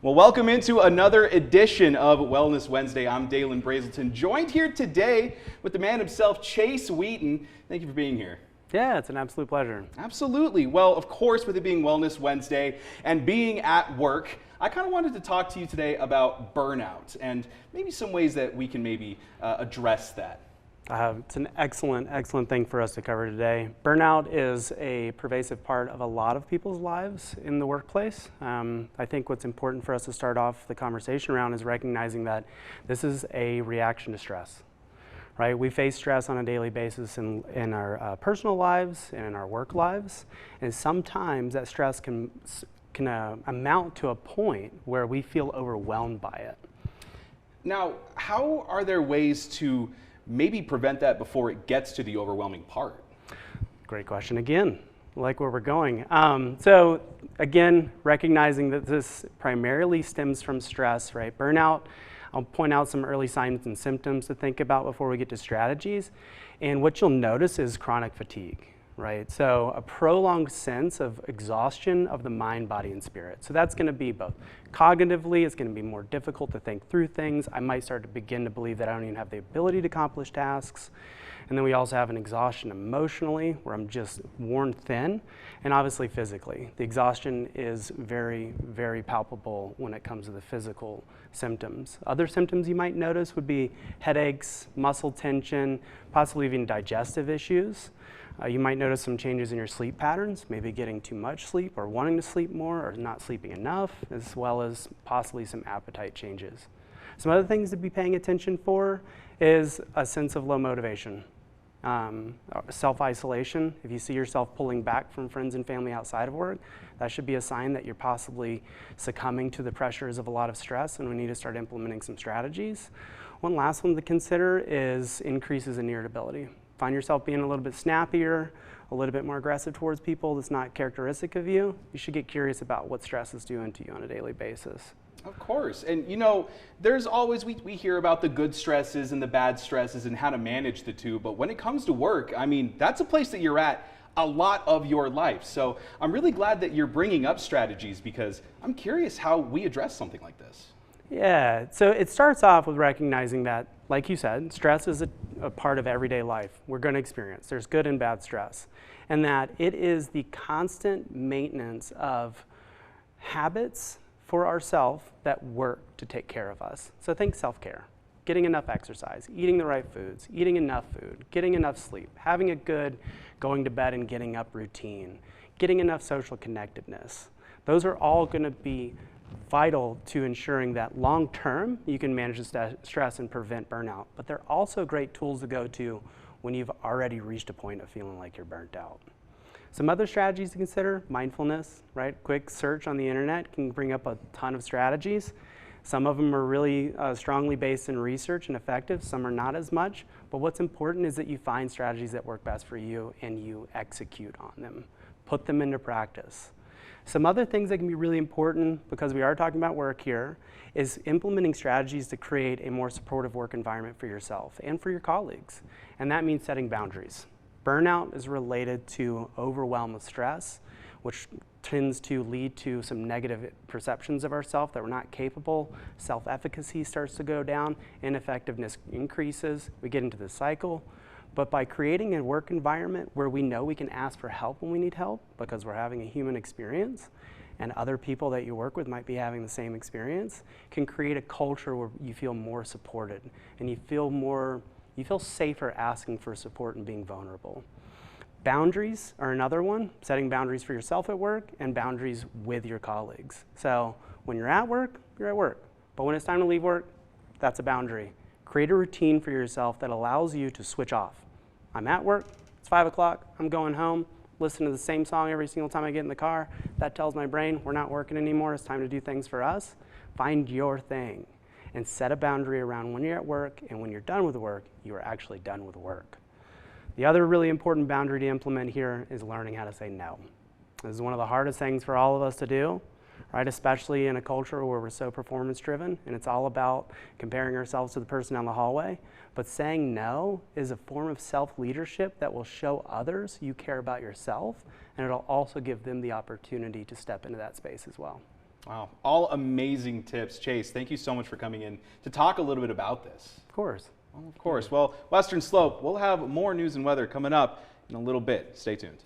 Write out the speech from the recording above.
Well, welcome into another edition of Wellness Wednesday. I'm Dalen Brazelton, joined here today with the man himself, Chace Wheaton. Thank you for being here. Yeah, it's an absolute pleasure. Absolutely. Well, of course, with it being Wellness Wednesday and being at work, I kind of wanted to talk to you today about burnout and maybe some ways that we can maybe address that. It's an excellent thing for us to cover today. Burnout is a pervasive part of a lot of people's lives in the workplace. I think what's important for us to start off the conversation around is recognizing that this is a reaction to stress, right? We face stress on a daily basis in our personal lives and in our work lives, and sometimes that stress can amount to a point where we feel overwhelmed by it. Now, how are there ways to maybe prevent that before it gets to the overwhelming part? Great question again. I like where we're going. So again, recognizing that this primarily stems from stress, right? Burnout, I'll point out some early signs and symptoms to think about before we get to strategies. And what you'll notice is chronic fatigue, right? So a prolonged sense of exhaustion of the mind, body, and spirit. So that's gonna be both cognitively, it's gonna be more difficult to think through things. I might start to begin to believe that I don't even have the ability to accomplish tasks. And then we also have an exhaustion emotionally, where I'm just worn thin, and obviously physically. The exhaustion is very, very palpable when it comes to the physical symptoms. Other symptoms you might notice would be headaches, muscle tension, possibly even digestive issues. You might notice some changes in your sleep patterns, maybe getting too much sleep or wanting to sleep more or not sleeping enough, as well as possibly some appetite changes. Some other things to be paying attention for is a sense of low motivation. Self-isolation. If you see yourself pulling back from friends and family outside of work, that should be a sign that you're possibly succumbing to the pressures of a lot of stress, and we need to start implementing some strategies. One last one to consider is increases in irritability. Find yourself being a little bit snappier, a little bit more aggressive towards people that's not characteristic of you, you should get curious about what stress is doing to you on a daily basis. Of course. And you know, there's always, we hear about the good stresses and the bad stresses and how to manage the two, but when it comes to work, I mean, that's a place that you're at a lot of your life. So I'm really glad that you're bringing up strategies, because I'm curious how we address something like this. Yeah, so it starts off with recognizing that, like you said, stress is a part of everyday life we're going to experience. There's good and bad stress. And that it is the constant maintenance of habits for ourselves that work to take care of us. So think self-care, getting enough exercise, eating the right foods, eating enough food, getting enough sleep, having a good going to bed and getting up routine, getting enough social connectedness. Those are all going to be vital to ensuring that long term you can manage the stress and prevent burnout. But they're also great tools to go to when you've already reached a point of feeling like you're burnt out. Some other strategies to consider: mindfulness, right? Quick search on the internet can bring up a ton of strategies. Some of them are really strongly based in research and effective, some are not as much. But what's important is that you find strategies that work best for you and you execute on them. Put them into practice. Some other things that can be really important, because we are talking about work here, is implementing strategies to create a more supportive work environment for yourself and for your colleagues. And that means setting boundaries. Burnout is related to overwhelm with stress, which tends to lead to some negative perceptions of ourselves that we're not capable. Self-efficacy starts to go down, ineffectiveness increases, we get into the cycle. But by creating a work environment where we know we can ask for help when we need help, because we're having a human experience, and other people that you work with might be having the same experience, can create a culture where you feel more supported and you feel safer asking for support and being vulnerable. Boundaries are another one, setting boundaries for yourself at work and boundaries with your colleagues. So when you're at work, you're at work. But when it's time to leave work, that's a boundary. Create a routine for yourself that allows you to switch off. I'm at work, it's 5 o'clock, I'm going home, listen to the same song every single time I get in the car. That tells my brain we're not working anymore, it's time to do things for us. Find your thing and set a boundary around when you're at work, and when you're done with work, you are actually done with work. The other really important boundary to implement here is learning how to say no. This is one of the hardest things for all of us to do, right? Especially in a culture where we're so performance driven and it's all about comparing ourselves to the person down the hallway. But saying no is a form of self-leadership that will show others you care about yourself, and it'll also give them the opportunity to step into that space as well. Wow, all amazing tips. Chace, thank you so much for coming in to talk a little bit about this. Of course. Well, of course. Well, Western Slope, we'll have more news and weather coming up in a little bit. Stay tuned.